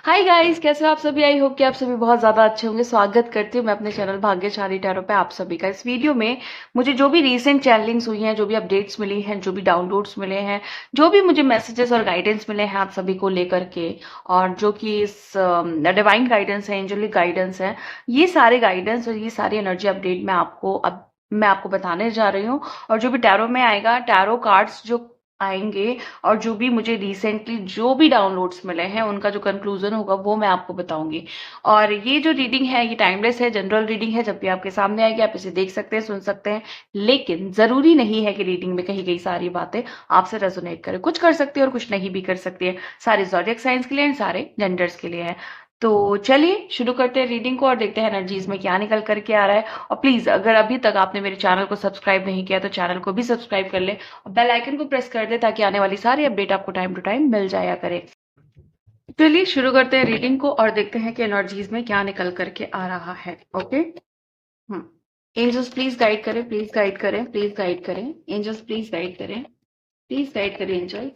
Hi guys, कैसे हो आप सभी। आई होप कि आप सभी बहुत ज़्यादा अच्छे होंगे। स्वागत करती हूँ मैं अपने चैनल भाग्यशाली टैरो पे आप सभी का। इस वीडियो में मुझे जो भी रीसेंट चैनलिंग्स हुई हैं, जो भी अपडेट्स मिली हैं, जो भी डाउनलोड्स मिले हैं, जो भी मुझे मैसेजेस और गाइडेंस मिले हैं आप सभी को लेकर के, और जो कि इस डिवाइन गाइडेंस है, एंजेलिक गाइडेंस है, ये सारे गाइडेंस और ये सारी एनर्जी अपडेट मैं आपको बताने जा रही हूँ। और जो भी टैरो में आएगा, टैरो कार्ड्स जो आएंगे, और जो भी मुझे रिसेंटली जो भी डाउनलोड्स मिले हैं उनका जो कंक्लूजन होगा वो मैं आपको बताऊंगी। और ये जो रीडिंग है ये टाइमलेस है, जनरल रीडिंग है। जब भी आपके सामने आएगी आप इसे देख सकते हैं, सुन सकते हैं, लेकिन जरूरी नहीं है कि रीडिंग में कही गई सारी बातें आपसे रेजोनेट करें। कुछ कर सकती है और कुछ नहीं भी कर सकती है। सारे ज़ोडिएक साइंस के लिए एंड सारे जेंडर्स के लिए है। तो चलिए शुरू करते हैं रीडिंग को और देखते हैं एनर्जीज में क्या निकल करके आ रहा है। और प्लीज अगर अभी तक आपने मेरे चैनल को सब्सक्राइब नहीं किया तो चैनल को भी सब्सक्राइब कर ले और बेल आइकन को प्रेस कर दे ताकि आने वाली सारी अपडेट आपको टाइम टू टाइम मिल जाया करे। चलिए शुरू करते हैं रीडिंग को और देखते हैं कि एनर्जीज में क्या निकल करके आ रहा है। Okay. Hmm. Angels please guide करें, प्लीज गाइड करें, प्लीज गाइड करें। एंजल्स प्लीज गाइड करें, प्लीज गाइड करें। एंजल्स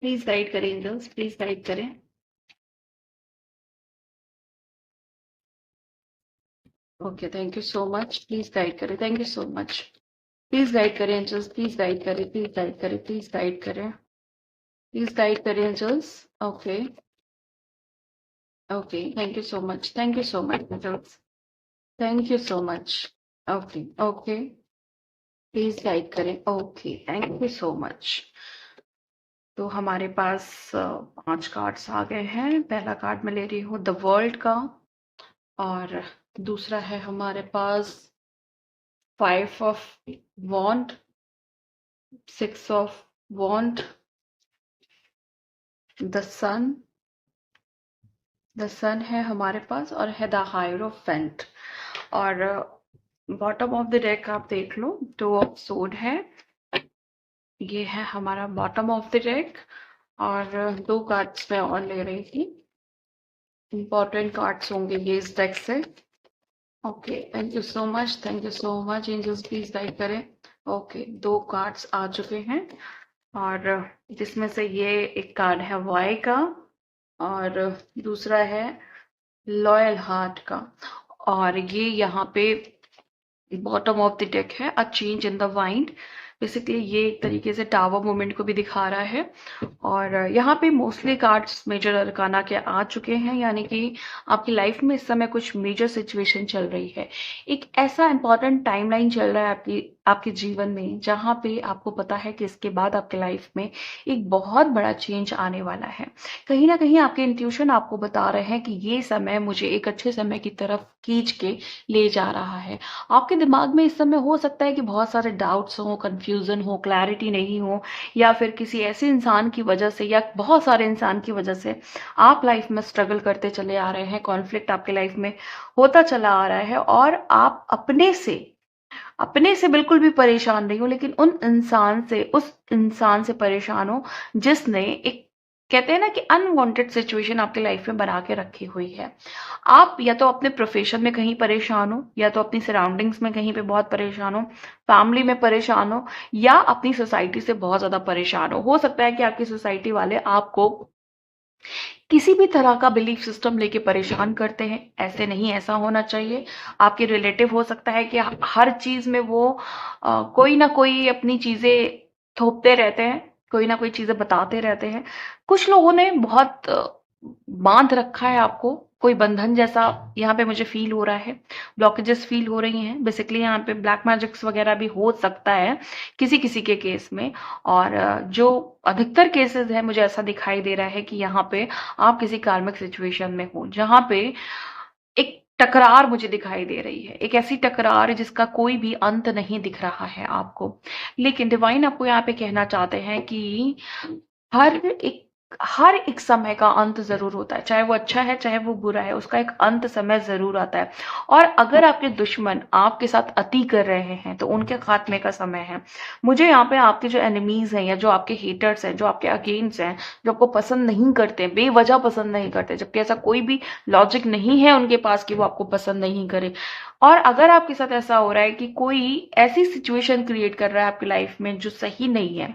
प्लीज गाइड करें, एंजल्स प्लीज गाइड करें। Okay, thank you so much. Please guide करें, thank you so much. Please guide करें angels, please guide करें, please guide करें, please guide करें, please guide करें angels. Okay. Okay, thank you so much, thank you so much angels. Thank you so much. Okay. Okay, please guide करें। Okay, thank you so much. तो हमारे पास 5 cards आ गए हैं। पहला कार्ड मैं ले रही हूँ द वर्ल्ड का, और दूसरा है हमारे पास 5 of wand, 6 of wand, the sun, the sun है हमारे पास, और है द हायरोफेंट। और बॉटम ऑफ द डेक आप देख लो, 2 ऑफ सोड है। ये है हमारा बॉटम ऑफ द डेक। और 2 कार्ड्स मैं और ले रही थी। इंपॉर्टेंट कार्ड्स होंगे ये इस डेक से। Okay, thank you so much, thank you so much. Angels please guide करें। ओके, 2 कार्ड्स आ चुके हैं, और जिसमें से ये एक कार्ड है वाई का, और दूसरा है लॉयल हार्ट का। और ये यहाँ पे बॉटम ऑफ द डेक है, a change in the wind. Basically ये एक तरीके से टावर मूवमेंट को भी दिखा रहा है। और यहाँ पे मोस्टली कार्ड्स मेजर अरकाना के आ चुके हैं, यानी कि आपकी लाइफ में इस समय कुछ मेजर सिचुएशन चल रही है। एक ऐसा इंपॉर्टेंट टाइमलाइन चल रहा है आपकी आपके जीवन में, जहाँ पे आपको पता है कि इसके बाद आपके लाइफ में एक बहुत बड़ा चेंज आने वाला है। कहीं ना कहीं आपके इंट्यूशन आपको बता रहे हैं कि ये समय मुझे एक अच्छे समय की तरफ खींच के ले जा रहा है। आपके दिमाग में इस समय हो सकता है कि बहुत सारे डाउट्स हो, कंफ्यूजन हो, क्लैरिटी नहीं हो, या फिर किसी ऐसे इंसान की वजह से या बहुत सारे इंसान की वजह से आप लाइफ में स्ट्रगल करते चले आ रहे हैं। कॉन्फ्लिक्ट आपके लाइफ में होता चला आ रहा है, और आप अपने से बिल्कुल भी परेशान नहीं हो, लेकिन उस इंसान से परेशान हो जिसने एक, कहते हैं ना कि अनवांटेड सिचुएशन आपकी लाइफ में बना के रखी हुई है। आप या तो अपने प्रोफेशन में कहीं परेशान हो, या तो अपनी सराउंडिंग्स में कहीं पे बहुत परेशान हो, फैमिली में परेशान हो, या अपनी सोसाइटी से बहुत ज्यादा परेशान हो सकता है कि आपकी सोसाइटी वाले आपको किसी भी तरह का बिलीफ सिस्टम लेके परेशान करते हैं। ऐसे नहीं, ऐसा होना चाहिए। आपके रिलेटिव हो सकता है कि हर चीज में वो कोई ना कोई अपनी चीजें थोपते रहते हैं, कोई ना कोई चीजें बताते रहते हैं। कुछ लोगों ने बहुत बांध रखा है आपको, कोई बंधन जैसा यहाँ पे मुझे फील हो रहा है। ब्लॉकेजेस फील हो रही हैं। बेसिकली यहाँ पे ब्लैक मैजिक्स वगैरह भी हो सकता है किसी किसी के केस में। और जो अधिकतर केसेस है मुझे ऐसा दिखाई दे रहा है कि यहाँ पे आप किसी कार्मिक सिचुएशन में हो, जहां पे एक टकरार मुझे दिखाई दे रही है, एक ऐसी टकरार जिसका कोई भी अंत नहीं दिख रहा है आपको। लेकिन डिवाइन आपको यहाँ पे कहना चाहते हैं कि हर एक हर एक समय का अंत जरूर होता है, चाहे वो अच्छा है चाहे वो बुरा है, उसका एक अंत समय जरूर आता है। और अगर आपके दुश्मन आपके साथ अति कर रहे हैं तो उनके खात्मे का समय है। मुझे यहाँ पे आपके जो एनिमीज हैं, या जो आपके हेटर्स हैं, जो आपके अगेंस्ट हैं, जो आपको पसंद नहीं करते, बेवजह पसंद नहीं करते, जबकि ऐसा कोई भी लॉजिक नहीं है उनके पास कि वो आपको पसंद नहीं करे। और अगर आपके साथ ऐसा हो रहा है कि कोई ऐसी सिचुएशन क्रिएट कर रहा है आपकी लाइफ में जो सही नहीं है,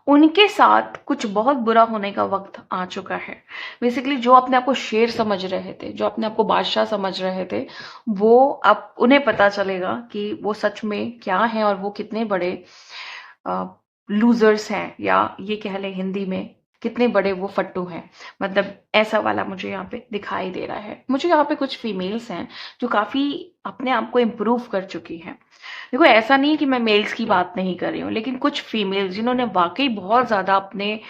उनके साथ कुछ बहुत बुरा होने का वक्त आ चुका है। बेसिकली जो अपने आप को शेर समझ रहे थे, जो अपने आप को बादशाह समझ रहे थे, वो अब उन्हें पता चलेगा कि वो सच में क्या है और वो कितने बड़े लूजर्स हैं, या ये कह लें हिंदी में कितने बड़े वो फट्टू हैं। मतलब ऐसा वाला मुझे यहाँ पे दिखाई दे रहा है। मुझे यहाँ पे कुछ फीमेल्स हैं जो काफी अपने आप को इम्प्रूव कर चुकी हैं। देखो, ऐसा नहीं है कि मैं मेल्स की बात नहीं कर रही हूँ, लेकिन कुछ फीमेल्स जिन्होंने वाकई बहुत ज्यादा अपने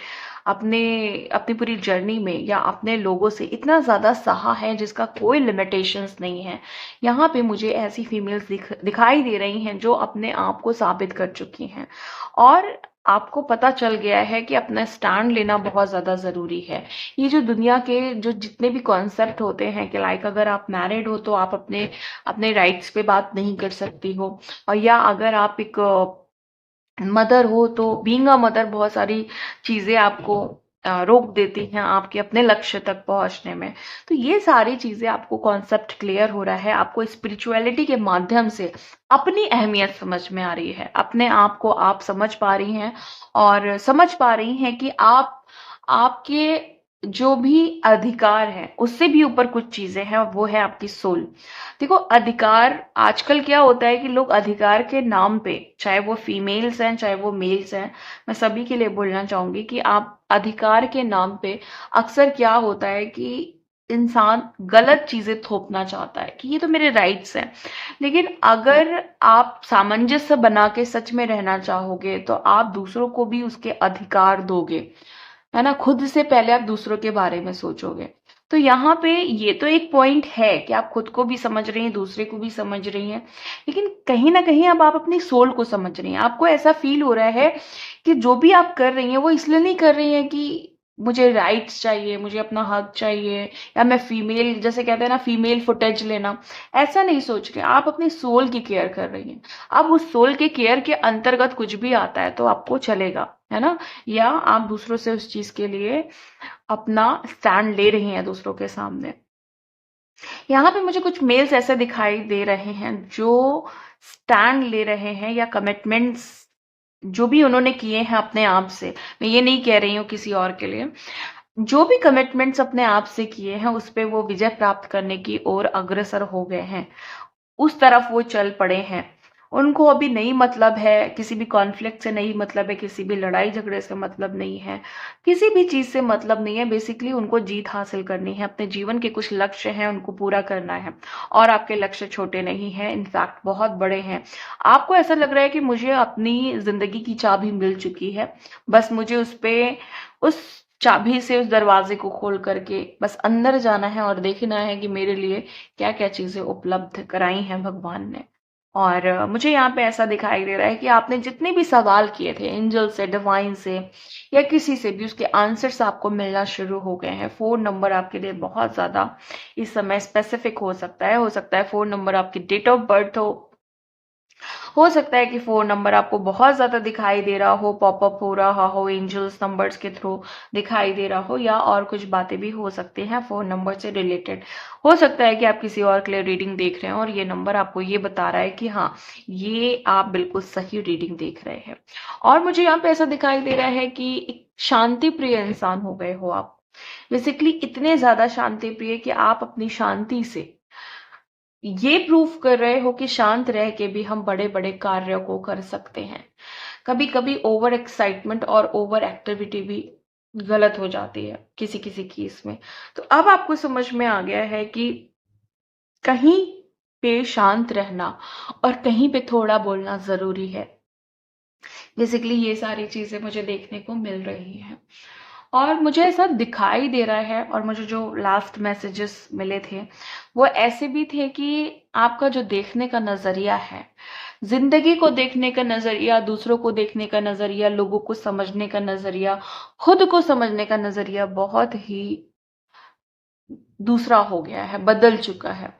अपने अपनी पूरी जर्नी में या अपने लोगों से इतना ज्यादा सहा है जिसका कोई लिमिटेशंस नहीं है। यहाँ पे मुझे ऐसी फीमेल्स दिखाई दे रही हैं जो अपने आप को साबित कर चुकी हैं, और आपको पता चल गया है कि अपना स्टैंड लेना बहुत ज्यादा जरूरी है। ये जो दुनिया के जो जितने भी कॉन्सेप्ट होते हैं कि लाइक अगर आप मैरिड हो तो आप अपने अपने राइट्स पे बात नहीं कर सकती हो, और या अगर आप एक मदर हो तो बीइंग अ मदर बहुत सारी चीजें आपको रोक देती हैं आपके अपने लक्ष्य तक पहुंचने में। तो ये सारी चीजें आपको कॉन्सेप्ट क्लियर हो रहा है, आपको स्पिरिचुअलिटी के माध्यम से अपनी अहमियत समझ में आ रही है, अपने आप को आप समझ पा रही हैं, और समझ पा रही हैं कि आप आपके जो भी अधिकार है उससे भी ऊपर कुछ चीजें हैं, और वो है आपकी सोल। देखो, अधिकार आजकल क्या होता है कि लोग अधिकार के नाम पे, चाहे वो फीमेल्स हैं चाहे वो मेल्स हैं, मैं सभी के लिए बोलना चाहूंगी कि आप अधिकार के नाम पे अक्सर क्या होता है कि इंसान गलत चीजें थोपना चाहता है कि ये तो मेरे राइट्स हैं। लेकिन अगर आप सामंजस्य बना के सच में रहना चाहोगे तो आप दूसरों को भी उसके अधिकार दोगे, है ना। खुद से पहले आप दूसरों के बारे में सोचोगे। तो यहाँ पे ये तो एक पॉइंट है कि आप खुद को भी समझ रही हैं, दूसरे को भी समझ रही हैं, लेकिन कहीं ना कहीं अब आप अपनी सोल को समझ रही हैं। आपको ऐसा फील हो रहा है कि जो भी आप कर रही हैं वो इसलिए नहीं कर रही हैं कि मुझे राइट्स चाहिए, मुझे अपना हक चाहिए, या मैं फीमेल, जैसे कहते हैं ना, फीमेल फुटेज लेना। ऐसा नहीं सोच के आप अपनी सोल की केयर कर रही हैं। अब उस सोल के केयर के अंतर्गत कुछ भी आता है तो आपको चलेगा, है ना। या आप दूसरों से उस चीज के लिए अपना स्टैंड ले रही हैं दूसरों के सामने। यहाँ पे मुझे कुछ मेल्स ऐसे दिखाई दे रहे हैं जो स्टैंड ले रहे हैं, या कमिटमेंट्स जो भी उन्होंने किए हैं अपने आप से, मैं ये नहीं कह रही हूँ किसी और के लिए, जो भी कमिटमेंट्स अपने आप से किए हैं उस पे वो विजय प्राप्त करने की ओर अग्रसर हो गए हैं, उस तरफ वो चल पड़े हैं। उनको अभी नहीं मतलब है किसी भी कॉन्फ्लिक्ट से, नहीं मतलब है किसी भी लड़ाई झगड़े से, मतलब नहीं है किसी भी चीज से, मतलब नहीं है। बेसिकली उनको जीत हासिल करनी है, अपने जीवन के कुछ लक्ष्य हैं उनको पूरा करना है, और आपके लक्ष्य छोटे नहीं हैं, इनफैक्ट बहुत बड़े हैं। आपको ऐसा लग रहा है कि मुझे अपनी जिंदगी की चाबी मिल चुकी है, बस मुझे उस चाबी से उस दरवाजे को खोल करके बस अंदर जाना है और देखना है कि मेरे लिए क्या क्या चीजें उपलब्ध कराई हैं भगवान ने। और मुझे यहाँ पे ऐसा दिखाई दे रहा है कि आपने जितने भी सवाल किए थे एंजल से, डिवाइन से, या किसी से भी, उसके आंसर्स आपको मिलना शुरू हो गए हैं। फोन नंबर आपके लिए बहुत ज्यादा इस समय स्पेसिफिक हो सकता है फोन नंबर आपकी डेट ऑफ बर्थ हो सकता है कि फोन नंबर आपको बहुत ज्यादा दिखाई दे रहा हो, पॉपअप हो रहा हो एंजल्स नंबर्स के थ्रू दिखाई दे रहा हो, या और कुछ बातें भी हो सकती हैं फोन नंबर से रिलेटेड। हो सकता है कि आप किसी और के लिए रीडिंग देख रहे हैं और ये नंबर आपको ये बता रहा है कि हाँ, ये आप बिल्कुल सही रीडिंग देख रहे हैं। और मुझे यहाँ पे ऐसा दिखाई दे रहा है कि एक शांति प्रिय इंसान हो गए हो आप। बेसिकली इतने ज्यादा शांति प्रिय कि आप अपनी शांति से ये प्रूफ कर रहे हो कि शांत रह के भी हम बड़े बड़े कार्यों को कर सकते हैं। कभी कभी ओवर एक्साइटमेंट और ओवर एक्टिविटी भी गलत हो जाती है किसी किसी केस में। तो अब आपको समझ में आ गया है कि कहीं पे शांत रहना और कहीं पे थोड़ा बोलना जरूरी है। बेसिकली ये सारी चीजें मुझे देखने को मिल रही हैं, और मुझे ऐसा दिखाई दे रहा है। और मुझे जो लास्ट मैसेजेस मिले थे वो ऐसे भी थे कि आपका जो देखने का नजरिया है, जिंदगी को देखने का नजरिया, दूसरों को देखने का नजरिया, लोगों को समझने का नजरिया, खुद को समझने का नजरिया बहुत ही दूसरा हो गया है, बदल चुका है।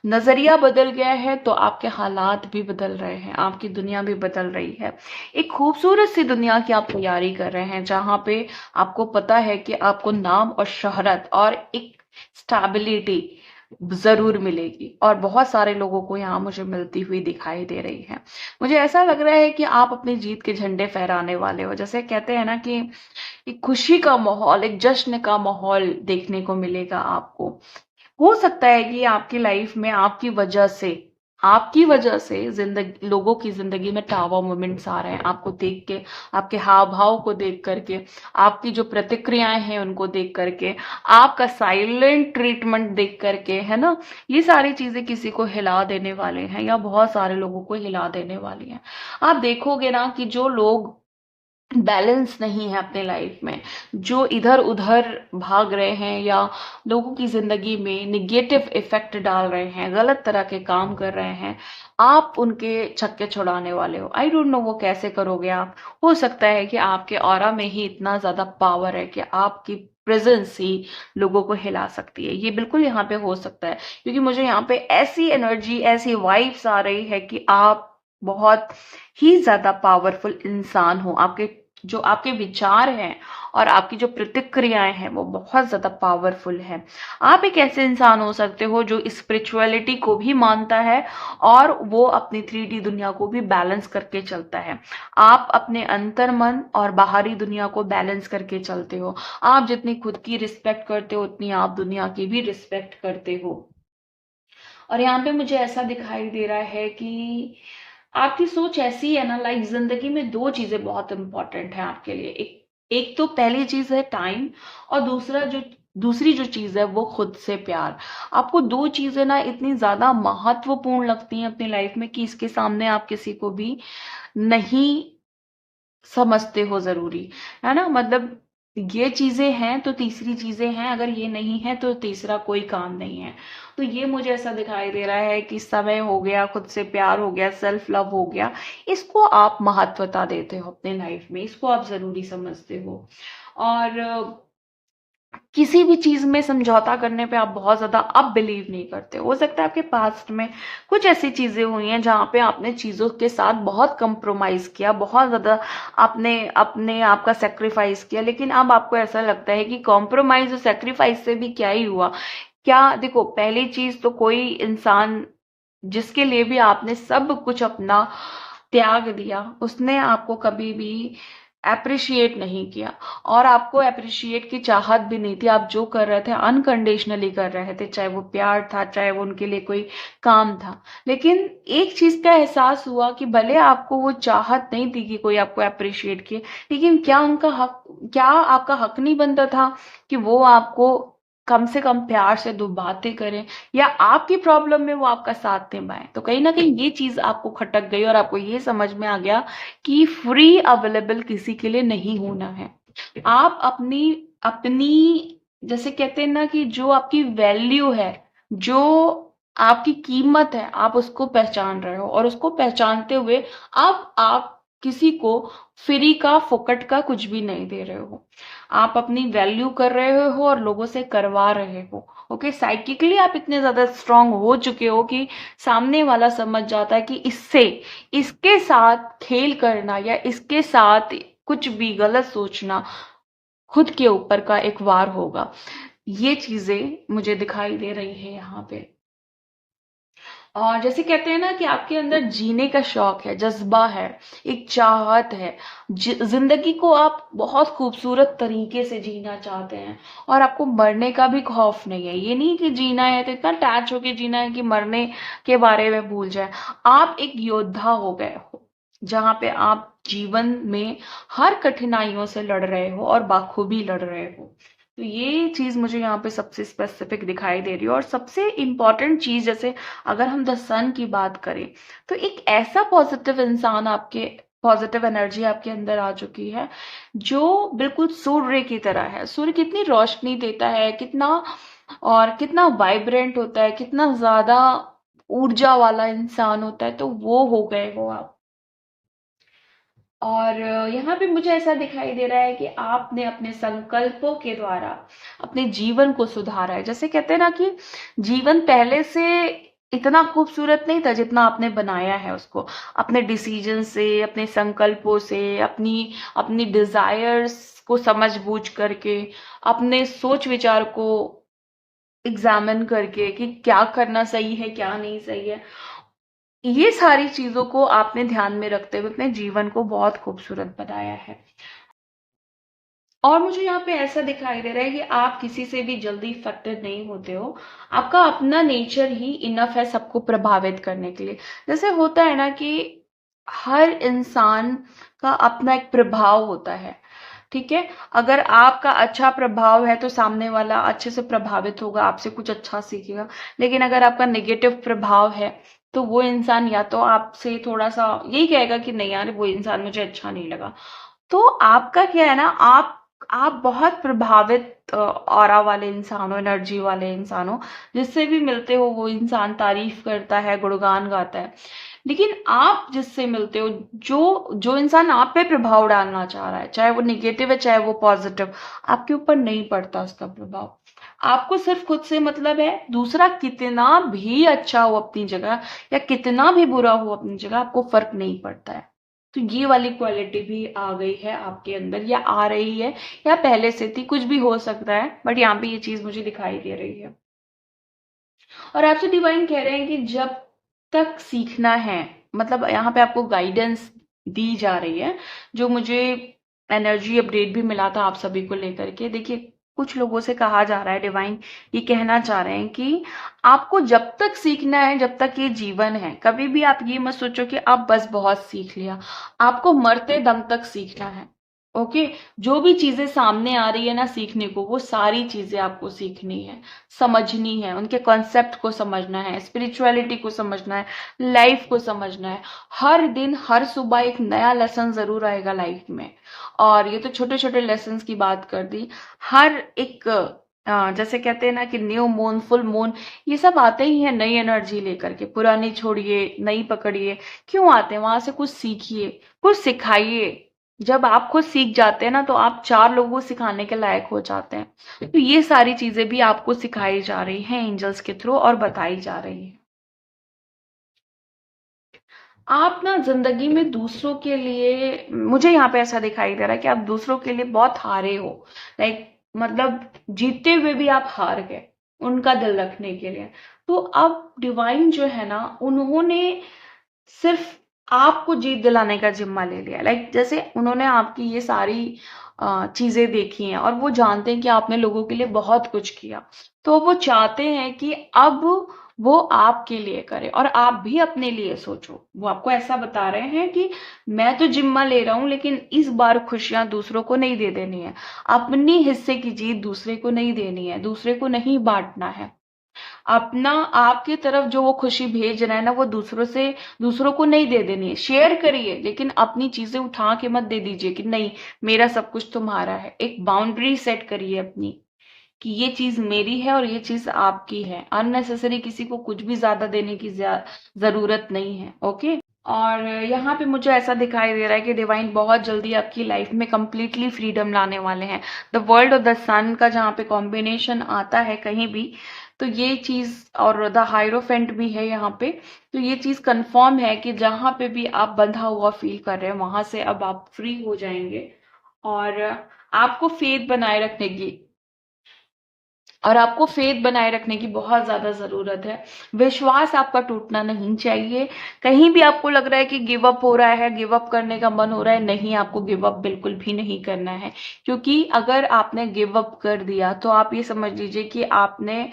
नजरिया बदल गया है तो आपके हालात भी बदल रहे हैं, आपकी दुनिया भी बदल रही है। एक खूबसूरत सी दुनिया की आप तैयारी कर रहे हैं जहां पे आपको पता है कि आपको नाम और शोहरत और एक स्टेबिलिटी ज़रूर मिलेगी और बहुत सारे लोगों को यहाँ मुझे मिलती हुई दिखाई दे रही है। मुझे ऐसा लग रहा है कि आप अपनी जीत के झंडे फहराने वाले हो। जैसे कहते हैं ना कि एक खुशी का माहौल, एक जश्न का माहौल देखने को मिलेगा आपको। हो सकता है कि आपकी लाइफ में आपकी वजह से जिंदगी लोगों की जिंदगी में टावर मोमेंट्स आ रहे हैं, आपको देख के, आपके हाव भाव को देख करके, आपकी जो प्रतिक्रियाएं हैं उनको देख करके, आपका साइलेंट ट्रीटमेंट देख करके, है ना। ये सारी चीजें किसी को हिला देने वाले हैं या बहुत सारे लोगों को हिला देने वाली हैं। आप देखोगे ना कि जो लोग बैलेंस नहीं है अपने लाइफ में, जो इधर उधर भाग रहे हैं या लोगों की जिंदगी में निगेटिव इफेक्ट डाल रहे हैं, गलत तरह के काम कर रहे हैं, आप उनके छक्के छुड़ाने वाले हो। आई डोंट नो वो कैसे करोगे आप। हो सकता है कि आपके ऑरा में ही इतना ज्यादा पावर है कि आपकी प्रेजेंस ही लोगों को हिला सकती है। ये बिल्कुल यहाँ पे हो सकता है, क्योंकि मुझे यहाँ पे ऐसी एनर्जी, ऐसी वाइब्स आ रही है कि आप बहुत ही ज्यादा पावरफुल इंसान हो। आपके जो आपके विचार हैं और आपकी जो प्रतिक्रियाएं हैं वो बहुत ज्यादा पावरफुल है। आप एक ऐसे इंसान हो सकते हो जो स्पिरिचुअलिटी को भी मानता है और वो अपनी 3D दुनिया को भी बैलेंस करके चलता है। आप अपने अंतर मन और बाहरी दुनिया को बैलेंस करके चलते हो। आप जितनी खुद की रिस्पेक्ट करते हो उतनी आप दुनिया की भी रिस्पेक्ट करते हो। और यहाँ पे मुझे ऐसा दिखाई दे रहा है कि आपकी सोच ऐसी है ना, लाइक जिंदगी में दो चीजें बहुत इंपॉर्टेंट है आपके लिए। एक एक तो पहली चीज है टाइम, और दूसरी जो चीज है वो खुद से प्यार। आपको दो चीजें ना इतनी ज्यादा महत्वपूर्ण लगती हैं अपनी लाइफ में कि इसके सामने आप किसी को भी नहीं समझते हो जरूरी, है ना। मतलब ये चीजें हैं तो तीसरी चीजें हैं, अगर ये नहीं है तो तीसरा कोई काम नहीं है। तो ये मुझे ऐसा दिखाई दे रहा है कि समय हो गया, खुद से प्यार हो गया, सेल्फ लव हो गया, इसको आप महत्वता देते हो अपने लाइफ में, इसको आप जरूरी समझते हो। और किसी भी चीज में समझौता करने पे आप बहुत ज्यादा अब बिलीव नहीं करते। हो सकता है आपके पास्ट में कुछ ऐसी चीजें हुई हैं जहां पे आपने चीजों के साथ बहुत कंप्रोमाइज किया, बहुत ज्यादा आपने अपने आप का सेक्रीफाइस किया, लेकिन अब आपको ऐसा लगता है कि कॉम्प्रोमाइज और सेक्रीफाइस से भी क्या ही हुआ। क्या देखो, पहली चीज तो कोई इंसान जिसके लिए भी आपने सब कुछ अपना त्याग दिया, उसने आपको कभी भी अप्रिशिएट नहीं किया, और आपको अप्रिशिएट की चाहत भी नहीं थी। आप जो कर रहे थे अनकंडीशनली कर रहे थे, चाहे वो प्यार था, चाहे वो उनके लिए कोई काम था। लेकिन एक चीज का एहसास हुआ कि भले आपको वो चाहत नहीं थी कि कोई आपको अप्रिशिएट किए, लेकिन क्या आपका हक नहीं बनता था कि वो आपको कम से कम प्यार से दो बातें करें, या आपकी प्रॉब्लम में वो आपका साथ निभाएं। तो कहीं ना कहीं ये चीज आपको खटक गई और आपको ये समझ में आ गया कि फ्री अवेलेबल किसी के लिए नहीं होना है। आप अपनी अपनी जैसे कहते हैं ना कि जो आपकी वैल्यू है, जो आपकी कीमत है, आप उसको पहचान रहे हो, और उसको पहचानते हुए अब आप किसी को फ्री का फुकट का कुछ भी नहीं दे रहे हो। आप अपनी वैल्यू कर रहे हो और लोगों से करवा रहे हो। ओके, साइकिकली आप इतने ज्यादा स्ट्रांग हो चुके हो कि सामने वाला समझ जाता है कि इसके साथ खेल करना या इसके साथ कुछ भी गलत सोचना खुद के ऊपर का एक वार होगा। ये चीजें मुझे दिखाई दे रही है यहाँ पे। और जैसे कहते हैं ना कि आपके अंदर जीने का शौक है, जज्बा है, एक चाहत है। जिंदगी को आप बहुत खूबसूरत तरीके से जीना चाहते हैं, और आपको मरने का भी खौफ नहीं है। ये नहीं कि जीना है तो इतना अटैच होके जीना है कि मरने के बारे में भूल जाए। आप एक योद्धा हो गए हो, जहां पे आप जीवन में हर कठिनाइयों से लड़ रहे हो और बाखूबी लड़ रहे हो। तो ये चीज मुझे यहाँ पे सबसे स्पेसिफिक दिखाई दे रही है। और सबसे इम्पॉर्टेंट चीज, जैसे अगर हम द सन की बात करें, तो एक ऐसा पॉजिटिव इंसान, आपके पॉजिटिव एनर्जी आपके अंदर आ चुकी है जो बिल्कुल सूर्य की तरह है। सूर्य कितनी रोशनी देता है, कितना और कितना वाइब्रेंट होता है, कितना ज्यादा ऊर्जा वाला इंसान होता है, तो वो हो गए हो आप। और यहाँ पे मुझे ऐसा दिखाई दे रहा है कि आपने अपने संकल्पों के द्वारा अपने जीवन को सुधारा है। जैसे कहते हैं ना कि जीवन पहले से इतना खूबसूरत नहीं था जितना आपने बनाया है उसको, अपने डिसीजन से, अपने संकल्पों से, अपनी अपनी डिजायर्स को समझ बूझ करके, अपने सोच विचार को एग्जामिन करके कि क्या करना सही है क्या नहीं सही है। ये सारी चीजों को आपने ध्यान में रखते हुए अपने जीवन को बहुत खूबसूरत बनाया है। और मुझे यहाँ पे ऐसा दिखाई दे रहा है कि आप किसी से भी जल्दी इफेक्टेड नहीं होते हो। आपका अपना नेचर ही इनफ है सबको प्रभावित करने के लिए। जैसे होता है ना कि हर इंसान का अपना एक प्रभाव होता है, ठीक है। अगर आपका अच्छा प्रभाव है तो सामने वाला अच्छे से प्रभावित होगा, आपसे कुछ अच्छा सीखेगा। लेकिन अगर आपका नेगेटिव प्रभाव है तो वो इंसान या तो आपसे थोड़ा सा यही कहेगा कि नहीं यार वो इंसान मुझे अच्छा नहीं लगा। तो आपका क्या है ना, आप बहुत प्रभावित ऑरा वाले इंसान हो, एनर्जी वाले इंसान हो। जिससे भी मिलते हो वो इंसान तारीफ करता है, गुणगान गाता है। लेकिन आप जिससे मिलते हो, जो जो इंसान आप पे प्रभाव डालना चाह रहा है, चाहे वो निगेटिव है चाहे वो पॉजिटिव, आपके ऊपर नहीं पड़ता उसका प्रभाव। आपको सिर्फ खुद से मतलब है। दूसरा कितना भी अच्छा हो अपनी जगह या कितना भी बुरा हो अपनी जगह, आपको फर्क नहीं पड़ता है। तो ये वाली क्वालिटी भी आ गई है आपके अंदर, या आ रही है, या पहले से थी, कुछ भी हो सकता है, बट यहाँ पे ये चीज मुझे दिखाई दे रही है। और आपसे डिवाइन कह रहे हैं कि जब तक सीखना है, मतलब यहाँ पे आपको गाइडेंस दी जा रही है। जो मुझे एनर्जी अपडेट भी मिला था आप सभी को लेकर के, देखिए कुछ लोगों से कहा जा रहा है, डिवाइन ये कहना चाह रहे हैं कि आपको जब तक सीखना है, जब तक ये जीवन है, कभी भी आप ये मत सोचो कि आप बस बहुत सीख लिया। आपको मरते दम तक सीखना है। ओके। जो भी चीजें सामने आ रही है ना सीखने को, वो सारी चीजें आपको सीखनी है, समझनी है, उनके कॉन्सेप्ट को समझना है, स्पिरिचुअलिटी को समझना है, लाइफ को समझना है। हर दिन हर सुबह एक नया लेसन जरूर आएगा लाइफ में। और ये तो छोटे छोटे लेसन की बात कर दी। हर एक जैसे कहते हैं ना कि न्यू मून, फुल मून, ये सब आते ही है नई एनर्जी लेकर के। पुरानी छोड़िए, नई पकड़िए। क्यों आते हैं? वहां से कुछ सीखिए, कुछ सिखाइए। जब आप खुद सीख जाते हैं ना तो आप चार लोगों को सिखाने के लायक हो जाते हैं। तो ये सारी चीजें भी आपको सिखाई जा रही हैं एंजल्स के थ्रू और बताई जा रही है। आप ना जिंदगी में दूसरों के लिए, मुझे यहाँ पे ऐसा दिखाई दे रहा है कि आप दूसरों के लिए बहुत हारे हो। लाइक मतलब जीतते हुए भी आप हार गए उनका दिल रखने के लिए। तो अब डिवाइन जो है ना, उन्होंने सिर्फ आपको जीत दिलाने का जिम्मा ले लिया। लाइक जैसे उन्होंने आपकी ये सारी चीजें देखी हैं और वो जानते हैं कि आपने लोगों के लिए बहुत कुछ किया। तो वो चाहते हैं कि अब वो आपके लिए करे और आप भी अपने लिए सोचो। वो आपको ऐसा बता रहे हैं कि मैं तो जिम्मा ले रहा हूं, लेकिन इस बार खुशियां दूसरों को नहीं दे देनी है। अपनी हिस्से की जीत दूसरे को नहीं देनी है, दूसरे को नहीं बांटना है। अपना आपकी तरफ जो वो खुशी भेज रहा है ना, वो दूसरों को नहीं दे देनी है। शेयर करिए, लेकिन अपनी चीजें उठा के मत दे दीजिए कि नहीं मेरा सब कुछ तुम्हारा है। एक बाउंड्री सेट करिए अपनी कि ये चीज मेरी है और ये चीज आपकी है। अननेसेसरी किसी को कुछ भी ज्यादा देने की जरूरत नहीं है। ओके। और यहाँ पे मुझे ऐसा दिखाई दे रहा है कि डिवाइन बहुत जल्दी आपकी लाइफ में कंप्लीटली फ्रीडम लाने वाले हैं। द वर्ल्ड और द सन का जहाँ पे कॉम्बिनेशन आता है कहीं भी, तो ये चीज, और द हायरोफेंट भी है यहाँ पे, तो ये चीज कंफर्म है कि जहाँ पे भी आप बंधा हुआ फील कर रहे हैं वहां से अब आप फ्री हो जाएंगे। और आपको फेथ बनाए रखने की और आपको फेथ बनाए रखने की बहुत ज्यादा जरूरत है। विश्वास आपका टूटना नहीं चाहिए। कहीं भी आपको लग रहा है कि गिव अप हो रहा है, गिव अप करने का मन हो रहा है, नहीं, आपको गिव अप बिल्कुल भी नहीं करना है। क्योंकि अगर आपने गिव अप कर दिया तो आप ये समझ लीजिए कि आपने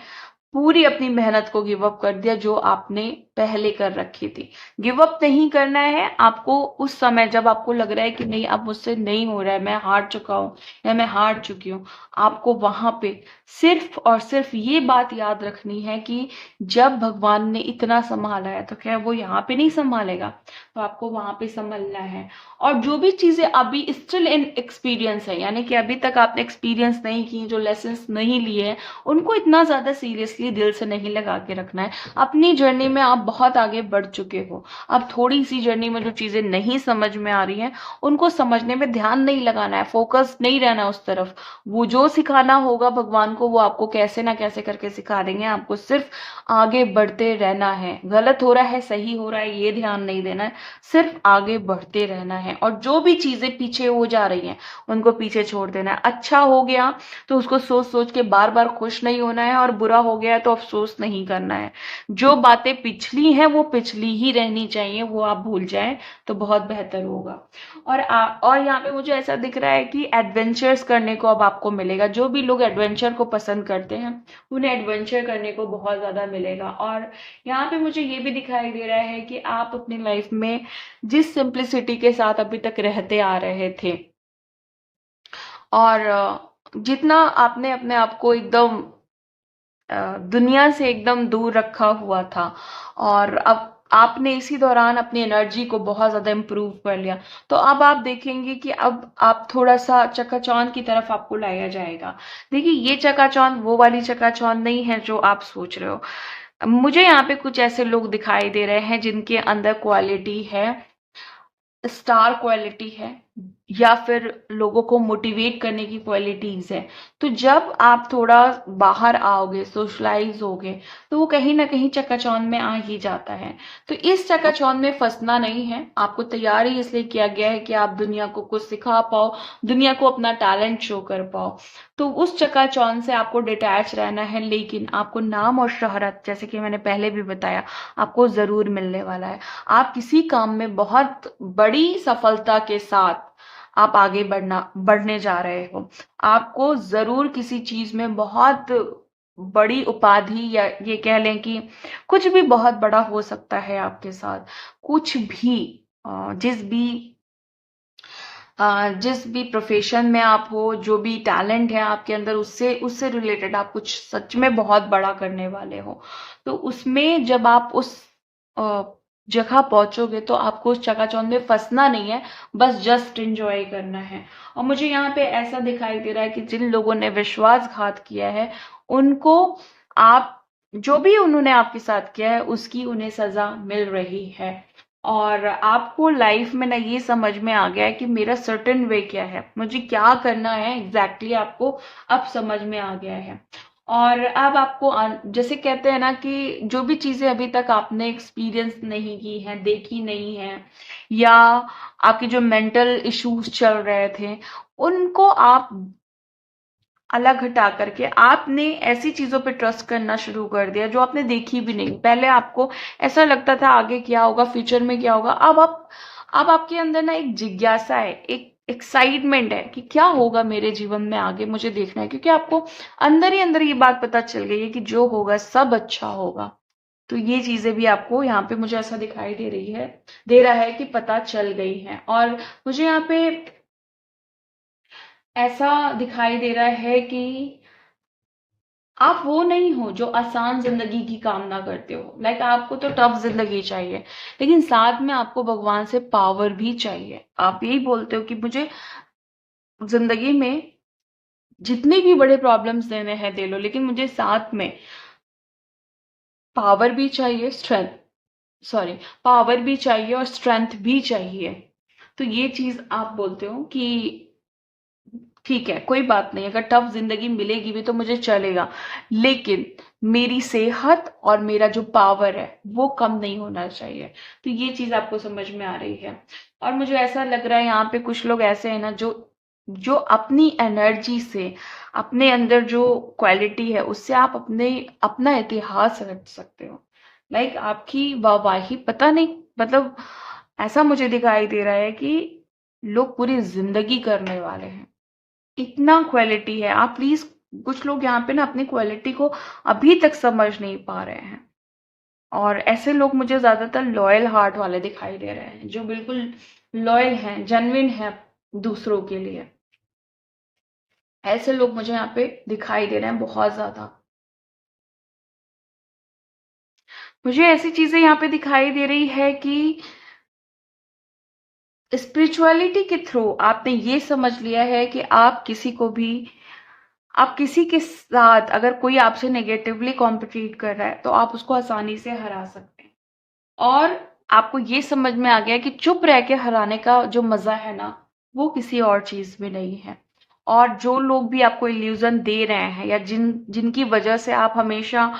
पूरी अपनी मेहनत को गिव अप कर दिया जो आपने पहले कर रखी थी। गिव अप नहीं करना है आपको। उस समय जब आपको लग रहा है कि नहीं अब मुझसे नहीं हो रहा है, मैं हार चुका हूं या मैं हार चुकी हूँ, आपको वहां पे सिर्फ और सिर्फ ये बात याद रखनी है कि जब भगवान ने इतना संभाला है तो क्या वो यहाँ पे नहीं संभालेगा? तो आपको वहां पे संभलना है। और जो भी चीजें अभी स्टिल इन एक्सपीरियंस है, यानी कि अभी तक आपने एक्सपीरियंस नहीं की, जो लेसन नहीं लिए हैं, उनको इतना ज्यादा सीरियसली दिल से नहीं लगा के रखना है। अपनी जर्नी में आप बहुत आगे बढ़ चुके हो। अब थोड़ी सी जर्नी में जो चीजें नहीं समझ में आ रही हैं, उनको समझने में ध्यान नहीं लगाना है, फोकस नहीं रहना उस तरफ। वो जो सिखाना होगा भगवान को, वो आपको कैसे ना कैसे करके सिखा देंगे। आपको सिर्फ आगे बढ़ते रहना है। गलत हो रहा है, सही हो रहा है, ये ध्यान नहीं देना है, सिर्फ आगे बढ़ते रहना है। और जो भी चीजें पीछे हो जा रही हैं, उनको पीछे छोड़ देना है। अच्छा हो गया तो उसको सोच सोच के बार बार खुश नहीं होना है, और बुरा हो गया है तो अफसोस नहीं करना है। जो बातें पिछली हैं वो पिछली ही रहनी चाहिए, वो आप भूल जाएं तो बहुत बेहतर होगा। और यहाँ पे मुझे ऐसा दिख रहा है कि एडवेंचर्स करने को अब आपको मिलेगा। जो भी लोग एडवेंचर को पसंद करते हैं, उन्हें एडवेंचर करने को बहुत ज्यादा मिलेगा। और यहाँ पे मुझे ये भी दिखाई दे रहा है कि आप अपनी लाइफ में जिस सिंप्लिसिटी के साथ अभी तक रहते आ रहे थे, और जितना आपने अपने आप को एकदम दुनिया से एकदम दूर रखा हुआ था, और अब आपने इसी दौरान अपनी एनर्जी को बहुत ज्यादा इम्प्रूव कर लिया, तो अब आप देखेंगे कि अब आप थोड़ा सा चकाचौंध की तरफ आपको लाया जाएगा। देखिए, ये चकाचौंध वो वाली चकाचौंध नहीं है जो आप सोच रहे हो। मुझे यहाँ पे कुछ ऐसे लोग दिखाई दे रहे हैं जिनके अंदर क्वालिटी है, स्टार क्वालिटी है, या फिर लोगों को मोटिवेट करने की क्वालिटीज है। तो जब आप थोड़ा बाहर आओगे, सोशलाइज होगे, तो वो कहीं ना कहीं चकाचौंध में आ ही जाता है। तो इस चकाचौंध में फंसना नहीं है। आपको तैयार ही इसलिए किया गया है कि आप दुनिया को कुछ सिखा पाओ, दुनिया को अपना टैलेंट शो कर पाओ। तो उस चकाचौंध से आपको डिटैच रहना है, लेकिन आपको नाम और शोहरत, जैसे कि मैंने पहले भी बताया, आपको जरूर मिलने वाला है। आप किसी काम में बहुत बड़ी सफलता के साथ आप आगे बढ़ने जा रहे हो। आपको जरूर किसी चीज में बहुत बड़ी उपाधि, या ये कह लें कि कुछ भी बहुत बड़ा हो सकता है आपके साथ। कुछ भी, जिस भी प्रोफेशन में आप हो, जो भी टैलेंट है आपके अंदर, उससे उससे रिलेटेड आप कुछ सच में बहुत बड़ा करने वाले हो। तो उसमें जब आप उस अ, जगह पहुंचोगे, तो आपको उस चकाचौंध में फंसना नहीं है, बस जस्ट एंजॉय करना है। और मुझे यहाँ पे ऐसा दिखाई दे रहा है कि जिन लोगों ने विश्वासघात किया है, उनको आप, जो भी उन्होंने आपके साथ किया है, उसकी उन्हें सजा मिल रही है। और आपको लाइफ में ना ये समझ में आ गया है कि मेरा सर्टेन वे क्या है, मुझे क्या करना है एग्जैक्टली आपको अब समझ में आ गया है। और अब आपको जैसे कहते हैं ना कि जो भी चीजें अभी तक आपने एक्सपीरियंस नहीं की हैं, देखी नहीं है, या आपके जो मेंटल इश्यूज चल रहे थे, उनको आप अलग हटा करके आपने ऐसी चीजों पे ट्रस्ट करना शुरू कर दिया जो आपने देखी भी नहीं। पहले आपको ऐसा लगता था आगे क्या होगा, फ्यूचर में क्या होगा। अब आपके अंदर ना एक जिज्ञासा है, एक एक्साइटमेंट है कि क्या होगा मेरे जीवन में आगे, मुझे देखना है। क्योंकि आपको अंदर ही अंदर ये बात पता चल गई है कि जो होगा सब अच्छा होगा। तो ये चीजें भी आपको यहाँ पे, मुझे ऐसा दिखाई दे रहा है कि पता चल गई है। और मुझे यहाँ पे ऐसा दिखाई दे रहा है कि आप वो नहीं हो जो आसान जिंदगी की कामना करते हो। लाइक आपको तो टफ जिंदगी चाहिए, लेकिन साथ में आपको भगवान से पावर भी चाहिए। आप यही बोलते हो कि मुझे जिंदगी में जितने भी बड़े प्रॉब्लम्स देने हैं दे लो, लेकिन मुझे साथ में पावर भी चाहिए, सॉरी, पावर भी चाहिए और स्ट्रेंथ भी चाहिए। तो ये चीज आप बोलते हो कि ठीक है, कोई बात नहीं, अगर टफ जिंदगी मिलेगी भी तो मुझे चलेगा, लेकिन मेरी सेहत और मेरा जो पावर है वो कम नहीं होना चाहिए। तो ये चीज आपको समझ में आ रही है। और मुझे ऐसा लग रहा है यहाँ पे कुछ लोग ऐसे हैं ना, जो जो अपनी एनर्जी से, अपने अंदर जो क्वालिटी है, उससे आप अपना इतिहास रच सकते हो। लाइक आपकी वाहवाही, पता नहीं, मतलब ऐसा मुझे दिखाई दे रहा है कि लोग पूरी जिंदगी करने वाले हैं। इतना क्वालिटी है। आप प्लीज, कुछ लोग यहाँ पे ना अपनी क्वालिटी को अभी तक समझ नहीं पा रहे हैं। और ऐसे लोग मुझे ज्यादातर लॉयल हार्ट वाले दिखाई दे रहे हैं, जो बिल्कुल लॉयल हैं, जेन्युइन हैं दूसरों के लिए। ऐसे लोग मुझे यहाँ पे दिखाई दे रहे हैं बहुत ज्यादा। मुझे ऐसी चीजें यहाँ पे दिखाई दे रही है कि स्पिरिचुअलिटी के थ्रू आपने ये समझ लिया है कि आप किसी के साथ, अगर कोई आपसे नेगेटिवली कॉम्पिटिट कर रहा है, तो आप उसको आसानी से हरा सकते हैं। और आपको ये समझ में आ गया कि चुप रह के हराने का जो मजा है ना, वो किसी और चीज में नहीं है। और जो लोग भी आपको इल्यूजन दे रहे हैं या जिनकी वजह से आप हमेशा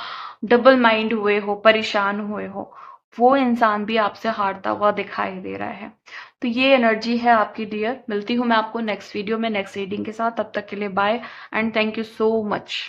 डबल माइंड हुए हो, परेशान हुए हो, वो इंसान भी आपसे हारता हुआ दिखाई दे रहा है। तो ये एनर्जी है आपकी डियर। मिलती हूँ मैं आपको नेक्स्ट वीडियो में नेक्स्ट रीडिंग के साथ। तब तक के लिए bye and thank you so much.